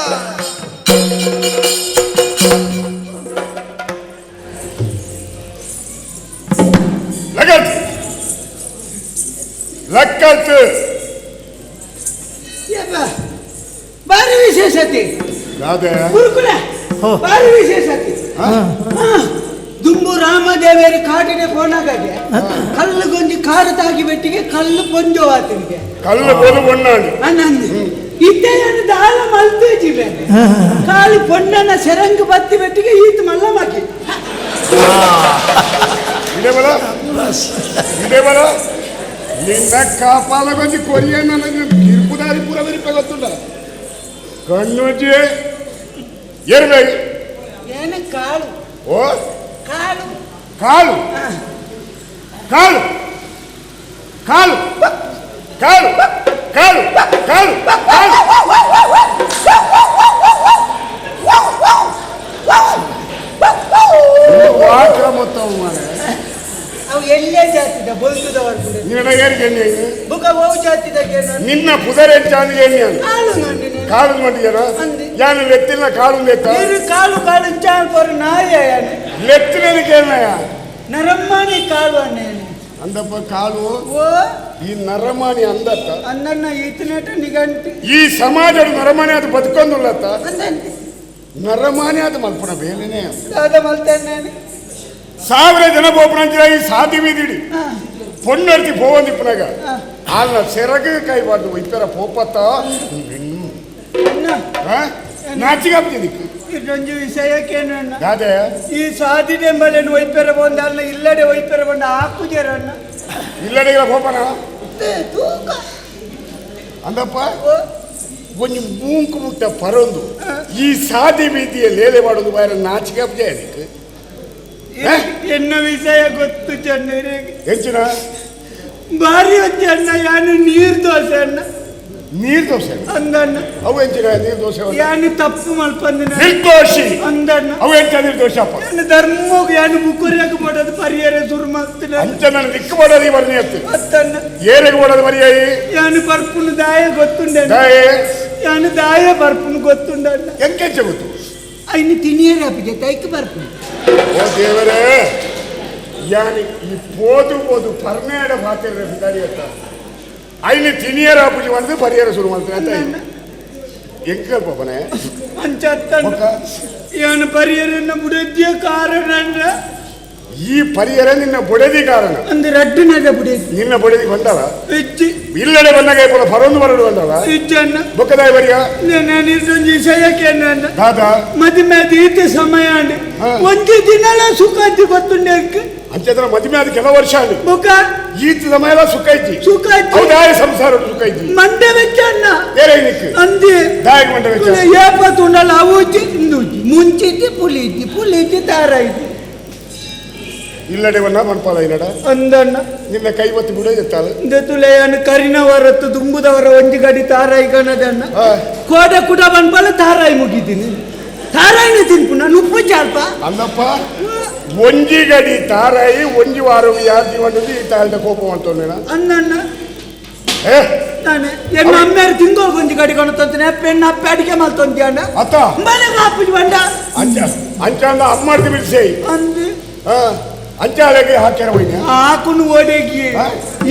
ವಿಶೇಷತೆ ಅದೇ ಗುರುಕುಲ ಓ. ಭಾರಿ ವಿಶೇಷತೆ ದುಂಬು ರಾಮದೇವರ ಕಾಡಿನ ಪೋನಾಗದೆ ಕಲ್ಲುಗೊಂದು ಕಾರು ತಾಗಿ ಬೆಟ್ಟಿಗೆ ಕಲ್ಲು ಪೊಂಜೋ ಆತನಿಗೆ ಕಲ್ಲು ಬೋದು ಬಣ್ಣಾಡಿ ಅನ್ನಂದು ಇತ್ತೆಯನ್ನು ದಾಳ ಮಲ್ತು ಜೀವೆ ಕಾಲಿ ಪೊಣ್ಣನ ಸೆರಂಗು ಬತ್ತಿ ಬೆಟ್ಟಿಗೆ ಈತ ಮಲ್ಲ ಮಾಕಿ ಇದೇ ಬಲ ಇದೇ ಬಲ ನಿನ್ನ ಕಾಪಾಲಗೊಂದು ಕೊರಿಯ ನನಗೆ ಕಿರುಕುದಾರಿ ಪೂರ ಬರಿಪ ಗೊತ್ತುಂಡ ಕಣ್ಣುಜಿ ಏರ್ಬೇಕು ಏನ ಕಾಳು ಓ ಕಾಳು ಕಾಲು ಕಾಲು ಕಾಲು ಕಾಲು ಕಾಲು ಕಾಲು ಕಾಲು ವಾಕ್ರ ಮೊತ್ತ ಮಾರೆ ಅವು ಎಲ್ಲೇ ಜಾತಿದ ಬೊಲ್ದುದವರು ಕೂಡ ನಿನ್ನ ಏರಿಗೆ ಬುಗ ಹೋವು ಜಾತಿದಾಗೆ ನಿನ್ನ ಪುದರೆ ಚಾಂದಿಗೆ ಎಣ್ಣೆ ಕಾಳು ನೋಡಿನಿ ಕಾಳು ಮಾಡಿದಾರ ಯಾನು ಲೆತ್ತಿನ ಕಾಳು ಲೆತ್ತ ನೀರು ಕಾಳು ಕಾಳು ಚಾಲ್ ಪರ ನಾಯ ಲೆತ್ತಿನ ಕೇಳಯ ನರಮ್ಮನಿ ಕಾಳು ಅನ್ನೇನೆ ಅಂದಪ್ಪ ಕಾಳು ಓ ಈ ನರಮಾಣಿ ಅಂದತ್ತ ಅನ್ನನ್ನ ಈತನೇಟ ನಿಗಂಟಿ ಈ ಸಮಾಜದ ನರಮಾಣಿ ಅದು ಬದುಕೊಂದುಲ್ಲತ್ತ ಅಂದಂತೆ ನರಮಾಣಿ ಅದು ಮಲ್ಪನ ಬೇಲೆನೆ ದಾದ ಮಲ್ತೇನೆ 1000 ಜನ ಬೋಪಣಂಚಿರ ಈ ಸಾದಿ ಬೀದಿಡಿ ಪೊನ್ನರ್ತಿ ಪೋವಂದಿಪ್ಪನಾಗ ಆಲ್ನ ಸೆರಗ ಕೈಬಾರ್ದು ಇಪ್ಪರ ಪೋಪತ್ತ ನಾಚಿಗಾಗ್ತಿದ್ದಿ ಇದೊಂದು ವಿಷಯಕ್ಕೇನು ಅಣ್ಣ ಗಾದೆ ಈ ಸಾದಿ ಎಂಬಲೇನು ವೈಪೆರ ಬಂದ ಅಲ್ಲ ಇಲ್ಲಡೆ ವೈಪೆರ ಬಂದ ಹಾಕುಜರಣ್ಣ ಇಲ್ಲಡಿಗಳ ಪೋಪನ ಅಂದಪ್ಪ ಒಂದು ಮೂಂಕು ಮುಟ್ಟ ಪರೊಂದು ಈ ಸಾದಿ ಬೀದಿಯ ಲೇಲೆ ಮಾಡೋದು ಬಾರ ನಾಚಿಗಾಬ್ಜೆ ಅದಕ್ಕೆ ಎನ್ನ ವಿಷಯ ಗೊತ್ತು ಚೆನ್ನೈರಿಗೆ ಹೆಚ್ಚಿನ ಭಾರಿ ಹೊಚ್ಚ ಅಣ್ಣ ಯಾನು ನೀರು ದೋಸೆ ಅಣ್ಣ ನೀರು ದೋಸೆ ಅಂದಣ್ಣ ಅವು ಹೆಚ್ಚಿನ ನೀರು ದೋಸೆ ಯಾನು ತಪ್ಪು ಮಲ್ಪಂದಿನ ನಿರ್ದೋಷಿ ಅಂದಣ್ಣ ಅವು ಹೆಚ್ಚ ನಿರ್ದೋಷಪ್ಪ ಯಾನು ಧರ್ಮೋಗ ಯಾನು ಬುಕ್ಕುರಿಯಾಗ ಮಾಡೋದು ಪರಿಹಾರ ಶುರು ಮಾಡ್ತೀನಿ ಅಂಚ ನನ್ನ ದಿಕ್ಕು ಮಾಡೋದು ಬರ್ನಿ ಅತ್ತು ಅತ್ತಣ್ಣ ಏರಿಗೆ ಮಾಡೋದು ಬರಿಯಾಯಿ ಯಾನು ಬರ್ಪುನು ದಾಯ ಗೊತ್ತುಂಡೆ ದಾಯೆ ಯಾನು ದಾಯ ಬರ್ಪುನು ಗೊತ್ತುಂಡಣ್ಣ ಎಂಕೆಂಚ ಗೊತ್ತು ಐನು ತಿನಿಯರ ಅಪ್ಪಿಗೆ ತೈಕ್ ಬರ್ಪುನು ಓ ದೇವರೇ ಯಾನಿ ಈ ಪೋದು ಪರ್ನೇಡ ಪಾತಿರ ಬಿದಾರಿ ಅಂತ ಐನು ತಿನಿಯರ ಪೂಜೆ ಮಾಡಿದ್ರೆ ಪರಿಹಾರ ಶುರು ಮಾಡ್ತಾರೆ ಅಂತ ಎಂಕಲ್ ಪಾಪನೆ ಅಂಚತ್ತಣ್ಣ ಯಾನು ಪರಿಹಾರನ್ನ ಬುಡದ್ಯ ಕಾರಣ ಅಂದ್ರ ಈ ಪರಿಹಾರ ನಿನ್ನ ಬೊಡೆದಿ ಕಾರಣ ಅಂದ್ ರಡ್ಡನದ ಬುಡದಿ ನಿನ್ನ ಬೊಡೆದಿ ಬಂದವ ಹೆಚ್ಚಿ ಇಲ್ಲಡೆ ಬಂದಾಗ ಪರೊಂದು ಬರಡು ಬಂದವ ಹೆಚ್ಚಣ್ಣ ಬೊಕ್ಕದಾಯ ಬರಿಯ ನಾನು ಇದೊಂದು ವಿಷಯಕ್ಕೆ ಅಣ್ಣ ದಾದಾ ಮದುವೆ ಈತ ಸಮಯ ಅಂಡೆ ಒಂದು ದಿನಲ ಸುಖ ಅಜ್ಜಿ ಗೊತ್ತುಂಡೆ ಅಂಚದ್ರ ಮದುವೆ ಆದ ಕೆಲವು ವರ್ಷ ಆಗಿ ಬುಕ ಈತ ಸಮಯ ಎಲ್ಲ ಸುಖ ಐತಿ ಸುಖ ಅಜ್ಜಿ ಹೌದಾಯ ಸಂಸಾರ ಸುಖ ಐತಿ ಮಂಡೆ ವೆಚ್ಚ ಅಣ್ಣ ಬೇರೆ ಏನಕ್ಕೆ ಅಂದಿ ದಾಯಕ ಮಂಡ ವೆಚ್ಚ ಏಪತ್ತು ಉಂಡಲ್ಲ ಅವು ಇಜ್ಜಿ ಇಂದುಜ್ಜಿ ಮುಂಚಿದ್ದಿ ಪುಲಿ ಇಜ್ಜಿ ದಾರ ಇದ್ದಿ ಇಲ್ಲಡೆ ಬಣ್ಣ ಮನ್ಪಾಲ ಇಲ್ಲಡ ಅಂದಣ್ಣ ನಿನ್ನ ಕೈ ಬತ್ತಿ ಬಿಡ ಎತ್ತಾಳ ತುಲೆಯನ್ನು ಕರಿನವರತ್ತು ತುಂಬುದವರ ಒಂಜಿ ಗಡಿ ತಾರಾಯಿ ಕಣದಣ್ಣ ಕೋಡೆ ಕುಡ ಬಂದ್ಬಲ್ಲ ತಾರಾಯಿ ಮುಗಿದ್ದೀನಿ ತಾರಾಯಿನ ತಿನ್ಪು ನಾನು ಉಪ್ಪು ಚಾಲ್ಪ ಅಂದಪ್ಪ ಒಂಜಿ ಗಡಿ ತಾರಾಯಿ ಒಂಜಿ ವಾರವು ಯಾರು ಜೀವನದಲ್ಲಿ ಈ ತಾಳ್ದ ಕೋಪ ಅಂತೋನೇನ ಅಂದಣ್ಣ ಏ ನಾನೇ ಎನ್ನ ಅಮ್ಮೇರು ತಿಂಗಳು ಒಂಜಿ ಗಡಿ ಕೊಣತಂತಾನೆ ಪೆಣ್ಣ ಅಪ್ಪ ಅಡಿಗೆ ಮಲ್ತೊಂದಿ ಅಣ್ಣ ಅತ್ತ ಮನೆಗೆ ಹಾಪುಜಿ ಬಂಡ ಅಂಚ ಅಂಚ ಅಮ್ಮಾಡ್ತಿ ಬಿಡಿಸೇಯಿ ಅಂದು ಅಂಚಾಲೆಗೆ ಹಾಕ್ಯಾರ ಹೋಯ್ನ ಆಕುನು ಓಡೆಗಿ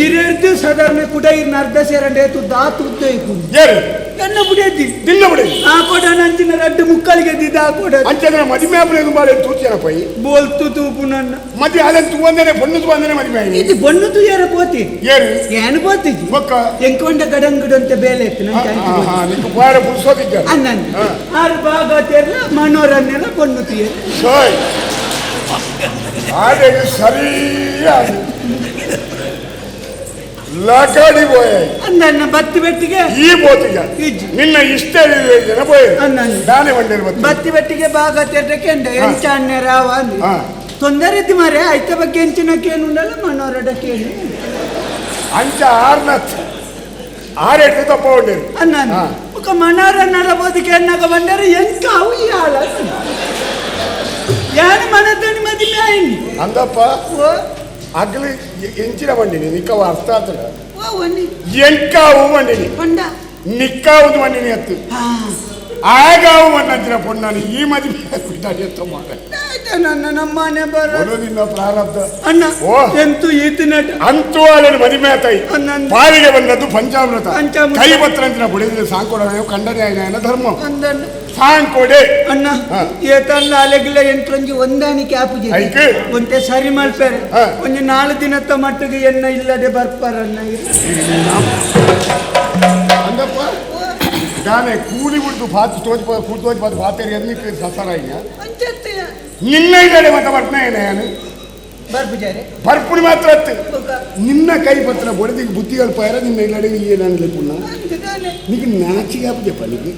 ಇರೆರ್ದು ಸಾಧಾರಣ ಕುಡ ಇರ್ನ ಅರ್ಧ ಸೇರಂಡೆ ತು ದಾತು ಉದ್ದ ಇಕ್ಕು ಏರು ಎನ್ನ ಬುಡೇದಿ ದಿನ್ನ ಬಿಡಿ ಆ ಕೋಡ ನಂಚಿನ ರಡ್ಡು ಮುಕ್ಕಲಿಗೆ ದಿದ್ದ ಆ ಕೋಡ ಅಂಚಂದ್ರೆ ಮದುವೆ ಆಪರೇದು ಮಾಡಿ ತೂಚನ ಪೈ ಬೋಲ್ತು ತೂಪು ನನ್ನ ಮದುವೆ ಅದನ್ನು ತೂವಂದೇನೆ ಬಣ್ಣು ತೂವಂದೇನೆ ಮದುವೆ ಆಗಿ ಇದು ಬಣ್ಣದು ಏರ ಪೋತಿ ಏರು ಏನು ಪೋತಿಜಿ ಬೊಕ್ಕ ಎಂಕೊಂಡ ಗಡಂಗಡು ಅಂತ ಬೇಲೆ ಇತ್ತು ನಿಮ್ಗೆ ಬಾರ ಪುರುಸೋದಿದ್ದ ಅನ್ನಂದು ಆರು ಭಾಗ ತೆರ್ಲ ಮನೋರನ್ನೆಲ್ಲ ಬಣ್ಣು ಏರು ಸೋಯ್ ಆದ್ರೆ ಸರಿಯಾಗಿ ಲಕಾಡಿ ಬೋಯ ಅಂದಣ್ಣ ಬತ್ತಿ ಬೆಟ್ಟಿಗೆ ಈ ಬೋತಿಗ ಇಜ್ಜಿ ನಿನ್ನ ಇಷ್ಟ ಜನ ಬೋಯ ಅನ್ನಂದು ದಾನೆ ಬಂದಿರ ಬತ್ತಿ ಬೆಟ್ಟಿಗೆ ಭಾಗ ತೆರ್ದಕ್ಕೆ ಎಂಚಾನ್ನೆ ರಾವ ಅಂದು ತೊಂದರೆ ಇದ್ದು ಮಾರೆ ಆಯ್ತ ಬಗ್ಗೆ ಎಂಚಿನಕ್ಕೇನು ಉಂಡಲ್ಲ ಮನೋರಡಕ್ಕೇನು ಅಂಚ ಆರೆಟ್ಟು ತಪ್ಪ ಉಂಡಿರು ಅನ್ನಂದು ఒక ಮನೋರನ್ನರ ಬೋದಿಗೆ ಎನ್ನಾಗ ಬಂದರೆ ಎಂಕ ಅವು ಯಾಳ ಯಾರು ಮನತನಿ ಮದುವೆ ಆಯ್ನಿ ಅಂದಪ್ಪ ಓ ಅಗ್ಲಿ ಎಂಚಿನ ಬಂಡಿನಿ ನಿಕ್ಕವ ಅರ್ಥ ಆತಡ ಓ ಒನ್ನಿ ಎಂಕಾವು ಬಂಡಿನಿ ಪಂಡ ನಿಕ್ಕಾವುದು ಬಂಡಿನಿ ಅತ್ತು ಹಾ ಆಗಾವು ಮಣ್ಣಂಚಿನ ಪೊಣ್ಣಾನು ಈ ಮದುವೆ ಬಿಟ್ಟಾಡಿ ಅಂತ ಮಾಡ ನನ್ನ ನಮ್ಮನೆ ಬರ ನಿನ್ನ ಪ್ರಾರಬ್ಧ ಅಣ್ಣ ಓ. ಎಂತೂ ಈತಿನಟ ಅಂತೂ ಅಲ್ಲನ್ನು ಮದುವೆ ಆತಾಯಿ ಅನ್ನಂದು ಪಾಲಿಗೆ ಬಂದದ್ದು ಪಂಚಾಮೃತ ಪಂಚಾಮೃತ. ಕೈ ಪತ್ರಂತಿನ ಬುಡಿದ್ರೆ ಸಾಂಕೊಡ ಖಂಡನೆ ಧರ್ಮ ಅಂದಣ್ಣ ಸಾಂಕೊಡೆ ಅಣ್ಣ ಹಾ. ಏತಲ್ಲ ಅಲೆಗಿಲ್ಲ ಎಂಟ್ರಂಜಿ ಹೊಂದಾಣಿಕೆ ಆಪುಜಿ ಐಕೆ ಒಂಟೆ ಸರಿ ಮಲ್ಪೇರೆ ಹಾ. ಒಂದು 4 ದಿನತ್ತ ಮಟ್ಟಿಗೆ ಎಣ್ಣ ಇಲ್ಲದೆ ಬರ್ಪಾರಣ್ಣ ಅಂದಪ್ಪ ನಾನೇ ಕೂಲಿ ಬಿಡ್ತು ಪಾತ್ ಕೂತೋಜ್ ಪಾತ್ ಪಾತೇರಿ ಎನ್ನಿಕ್ಕೆ ಸಸಾರ ಈಗ ಅಂಚತ್ತೆಯ ನಿನ್ನ ಇಲ್ಲಡೆ ಮತ್ತೆ ಬರ್ತನೆ ನಾನು ಬರ್ಪುಜಾರೆ ಬರ್ಪುಡಿ ಮಾತ್ರ ಅತ್ತೆ ನಿನ್ನ ಕೈ ಪತ್ರ ಬೊಡೆದಿಗೆ ಬುದ್ಧಿ ಅಲ್ಪಾರ ನಿನ್ನ ಇಲ್ಲಡೆ ಏನಾಗಲಿ ಪುಣ್ಣ ಅಂತಿದ್ದಾನೆ ನಿಗೆ ನಾಚಿಗೆ ಆಪದಪ್ಪ ನಿಗೆ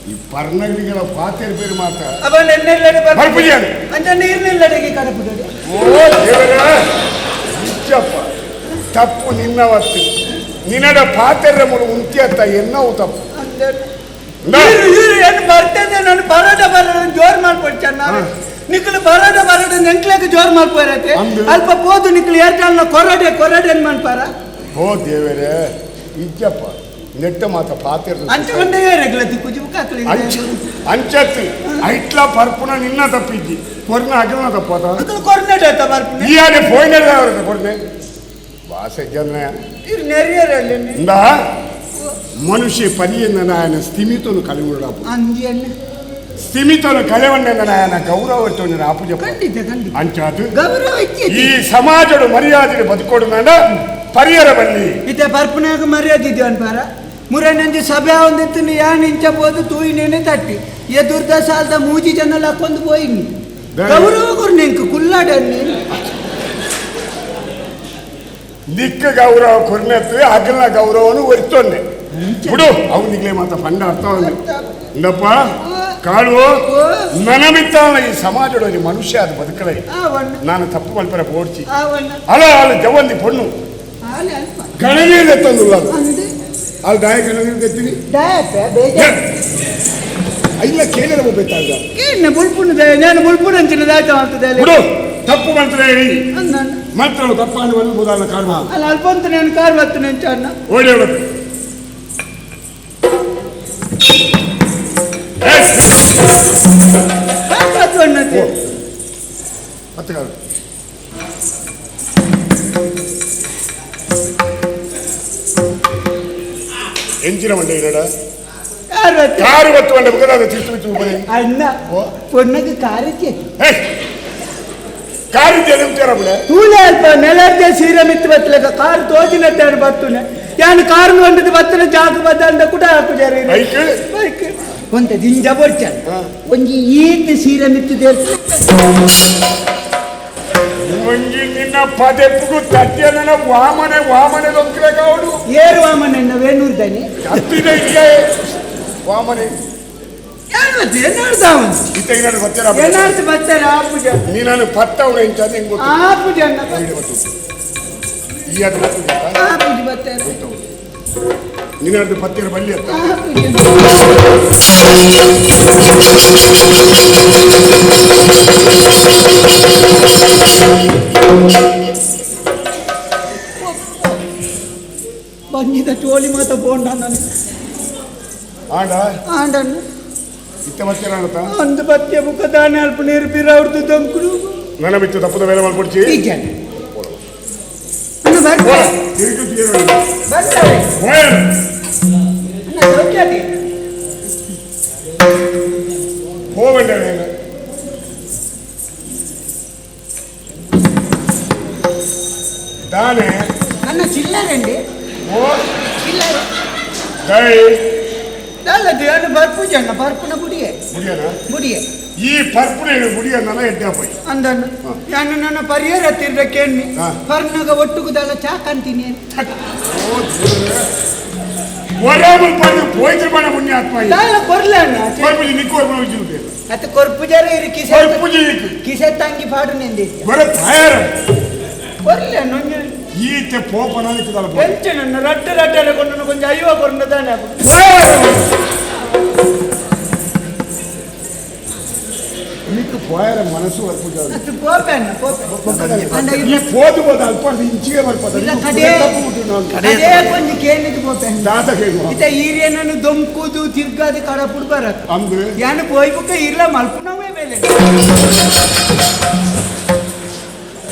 ಈ ಪರ್ನಗಳಿಗೆಲ್ಲ ಪಾತೇರಿ ಬೇರೆ ಮಾತ್ರ ಅವನ್ ಎಣ್ಣೆಲ್ಲಡೆ ಬರ್ಪುಜಾನೆ ಅಂಚ ನೀರ್ನಿಲ್ಲಡೆಗೆ ಕಡಪುಜಾರೆ ಓ ದೇವರ ನಿಜಪ್ಪ ತಪ್ಪು ನಿನ್ನವತ್ತು ನಿನ್ನಡ ಪಾತೆರ ಮುಳು ಉಂತ್ಯತ್ತ ಎನ್ನವು ತಪ್ಪು ಏನು ಬರ್ತದೆ ನಾನು ಬರೋದ ಜೋರ್ ಮಾಡ್ಕೊಡ್ತಾನ ನಿಕ್ಲು ಬರೋದ ನೆಂಕ್ಲಾಗ ಜೋರ್ ಮಾಡ್ಕೋರತ್ತೆ ಅಂದು. ಅಲ್ಪ ಹೋದು ನಿಕ್ಲು ಏರ್ಟಲ್ನ ಕೊರಡೆ ಏನ್ ಮಾಡ್ಪಾರ ಓ ದೇವರೇ ನಿಜಪ್ಪ ನೆಟ್ಟ ಮಾತ ಪಾತೆರ ಅಂಚಕೊಂಡೇ ರೆಗ್ಲತಿ ಕುಜು ಕಾಕಲಿ ಅಂಚತ್ತು ಐಟ್ಲ ಪರ್ಪುನ ನಿನ್ನ ತಪ್ಪಿದ್ದಿ ಕೊರ್ನ ಅಗಲನ ತಪ್ಪದ ನಿಕ್ಲು ಕೊರ್ನೆಡ್ ಆಯ್ತಾ ಬರ್ತೀನಿ ಈ ಆನೆ ಫೋನ್ ಕೊಡ್ನೆ ಭಾಷೆ ಜನ ಇರು ನೆರಿಯರಲ್ಲಿ ಇಂದ ಮನುಷ್ಯ ಪರಿಯನ್ನ ನಾಯನ ಸ್ಥಿಮಿತನು ಕಲಿವುಡಾಪು ಅಂಜಿ ಅಣ್ಣ ಸ್ಥಿಮಿತನು ಕಲೆವಣ್ಣ ನಾಯನ ಗೌರವಟ್ಟು ಆಪುಜ ಖಂಡಿತ ಖಂಡಿತ ಅಂಚಾದು ಗೌರವ ಈ ಸಮಾಜದ ಮರ್ಯಾದೆ ಬದುಕೋಡು ನಾಡ ಪರಿಯರ ಬಲ್ಲಿ ಇತ್ತೆ ಬರ್ಪನಾಗ ಮರ್ಯಾದೆ ಇದೆಯೋ ಅನ್ಪಾರ ಮುರನಂಜಿ ಸಭೆ ಒಂದಿತ್ತು ಯಾನ್ ಇಂಚಬೋದು ತೂಯಿನೇನೆ ತಟ್ಟಿ ಎದುರ್ದ ಸಾಲದ ಮೂಜಿ ಜನಲ್ಲ ಹಾಕೊಂಡು ಹೋಯ್ನಿ ಗೌರವ ಕೊರು ನಿಂಕು ಕುಲ್ಲಾಡನ್ನಿ ದಿಕ್ಕ ಗೌರವ ಕೊರ್ನೆತ್ತು ಅಗಲ ಗೌರವನು ಒರ್ತೊಂಡೆ ಬಿಡು ಅವನಿಗೆ ಮಾತ್ರ ಪಂಡ ಅರ್ಥವಲ್ಲ ಇಂದಪ್ಪ ಕಾಳು ನನಮಿತ್ತ ಈ ಸಮಾಜದೊಳಗೆ ಮನುಷ್ಯ ಅದು ಬದುಕಲೇ ಆವಣ್ಣ ನಾನು ತಪ್ಪು ಮಲ್ಪರ ಓಡ್ಚಿ ಆವಣ್ಣ ಅಲ್ಲ ಅಲ್ಲಿ ಜವಂದಿ ಪೊಣ್ಣು ಆಲೆ ಅಲ್ಪ ಗಣನೀಯ ತಂದುಲ್ಲ ಅದು ಅಂದೆ ಅಲ್ಲಿ ದಾಯ ಗಣನೀಯ ತೆತ್ತೀನಿ ಡಾಯಪ್ಪ ಬೇಜಾರು ಇಲ್ಲ ಕೇಳಿದ ಹೋಗ್ಬೇಕಾಗ ಕೇಳಿನ ಬುಲ್ಪುಣದ ನಾನು ಬುಲ್ಪುಣ ಅಂಚಿನ ದಾಟ ಮಾಡ್ತದೆ ಅಲ್ಲಿ ಬಿಡು ತಪ್ಪು ಮಂತ್ರ ಹೇಳಿ ಅಂದಣ್ಣ ಮಂತ್ರಗಳು ತಪ್ಪಾಂಡು ಬಂದ್ಬೋದಲ್ಲ ಕಾರಣ ಅಲ್ಲಿ ಅಲ್ಪ ಅಂತ ನಾನು ಕಾರ್ ಬರ್ತೀನಿ ಅಂಚ ಅಣ್ಣ ಓಡಿ ಹೋಗ್ಬೇಕು ಅಣ್ಣತೆ ಮತ್ತೆ ಕಾರು ಎಂಚಿನ ಮಂಡೆ ಇರಡ ಕಾರ್ ಬರ್ತೀನಿ ಕಾರು ಬತ್ತು ಮಂಡೆ ಮುಖದ ತಿರ್ತು ಬಿಟ್ಟು ಬರೀ ಅಣ್ಣ ಪೊಣ್ಣಗೆ ಕಾರಕ್ಕೆ ಕಾರು ಜನ ಬಿಡ ತೂಲೆ ಅಲ್ಪ ನೆಲಕ್ಕೆ ಸೀರೆ ಮಿತ್ತು ಬತ್ತಲೆಗ ಕಾರ್ ತೋಚಿನಟ್ಟಾರು ಬತ್ತುನೆ ಯಾನು ಕಾರ್ ಬಂದದ್ದು ಬತ್ತನ ಜಾಗ ಬದ್ದ ಅಂದ ಕೂಡ ಹಾಕು ಜರ ಬೈಕ್ ಒಂತ ದಿಂಜ ಬರ್ಚ ಒಂಜಿ ಈತ್ ಸೀರೆ ಮಿತ್ತು ಒಂಜಿ ನಿನ್ನ ಪದೆಪ್ಪು ತಟ್ಟೆ ನನ್ನ ವಾಮನೆ ದೊಂಕಲೆ ಕಾವಡು ಏರು ವಾಮನ ವೇಣೂರ್ದಾನೆ ಹತ್ತಿದೆ ಇದೆ ವಾಮನೆ ಇತ್ತ ಗೊತ್ತಿರ ಏನಾರ್ಥ ಬರ್ತಾರೆ ಆ ಪೂಜೆ ನೀನು ಪತ್ತವನ ಇಂಚ ಹೆಂಗ್ ಗೊತ್ತು ಆ ಪೂಜೆ ಅಣ್ಣ ಈ ಅದು ಗೊತ್ತು ಆ ಪೂಜೆ ಬರ್ತಾರೆ ನೀನದು ಪತ್ತಿರ ಬಲ್ಲಿ ಅಂತ ಆ ಪೂಜೆ ಬಂದಿದ್ದ ಚೋಳಿ ಮಾತ ಬೋಂಡ ನಾನು ಆಂಡ ಆಂಡನ್ನು ಇತ್ತ ಪತ್ತಿರ ಅಂತ ಒಂದು ಬತ್ತಿಯ ಮುಖದಾನೆ ಅಲ್ಪ ನೀರು ಬೀರ ಅವ್ರದ್ದು ದೊಂಕುಡು ನನ್ನ ಬಿತ್ತು ತಪ್ಪದ ಮೇಲೆ ಮಾಡ್ಕೊಡ್ಚಿ ಟೀಚರ್ ಅಣ್ಣ ಬರ್ತಾರೆ ಬರ್ತಾರೆ ಅಣ್ಣ ಸೌಖ್ಯದಿ ಹೋಗಂಡ ದಾನೆ ಅಣ್ಣ ಚಿಲ್ಲರಂడి ಓ ಚಿಲ್ಲರೆ ದೈ ಅಲ್ಲದು ಅಣ್ಣ ಬರ್ಪೂಜೆ ಅಣ್ಣ ಬರ್ಪುನ ಬುಡಿಯೆ ಮುಡಿಯನ ಬುಡಿಯೆ ಈ ಪರ್ಪುನ ಮುಡಿಯನ್ನ ಎಡ್ಡ ಪೈ ಅಂದಣ್ಣ ನಾನು ನನ್ನ ಪರಿಹಾರ ತಿರ್ದಕ್ಕೆ ಎಣ್ಣೆ ಹಾ. ಪರ್ನಾಗ ಒಟ್ಟುಗುದಲ್ಲ ಚಾಕಂತೀನಿ ವರಾಮಲ್ ಪಂದು ಪೋಯ್ತ್ರ ಬಣ ಪುಣ್ಯಾತ್ಮ ದಾಲ ಕೊರ್ಲ ಅಣ್ಣ ಪರ್ಪುಜಿ ನಿಕ್ಕೋರ್ ಬಣ ವಿಜುನುಗೆ ಅತ್ತ ಕೊರ್ಪುಜಾರ ಇರು ಕಿಸೆ ಪರ್ಪುಜಿ ನಿಕ್ಕು ಕಿಸೆ ತಂಗಿ ಪಾಡು ನೆಂದಿದ್ದೆ ಬರ ಫೈರ್ ಕೊರ್ಲ ನೊಂಜ ಈತೆ ಪೋಪನ ನಿಕ್ಕದಲ್ಲ ಎಂಚ ನನ್ನ ರಟ್ಟರೆ ಕೊಂಡು ಕೊಂಚ ಅಯ್ಯೋ ಕೊರ್ನದಾನೆ ನಿಕ್ಕು ಫೈರ್ ಮನಸ್ಸು ಅರ್ಪುಜ ಅತ್ತು ಪೋಪೆ ಅಣ್ಣ ಪೋಪೆ ಈ ಪೋದು ಬೋದ ಅಲ್ಪ ಇಂಚಿಗೆ ಬರ್ಪದ ಇಲ್ಲ ಕಡೆ ಅದೇ ಕೊಂಚ ಕೇಳಿದ್ದು ಪೋಪೆ ದಾತ ಕೇಳು ಇತ ಈರೇನನ್ನು ದೊಂಕುದು ತಿರ್ಗಾದಿ ಕಡ ಪುಡ್ಬಾರ ಅಂದು ಯಾನು ಪೋಯ್ ಬುಕ್ಕ ಇರ್ಲ ಮಲ್ಪುನವೇ ಮೇಲೆ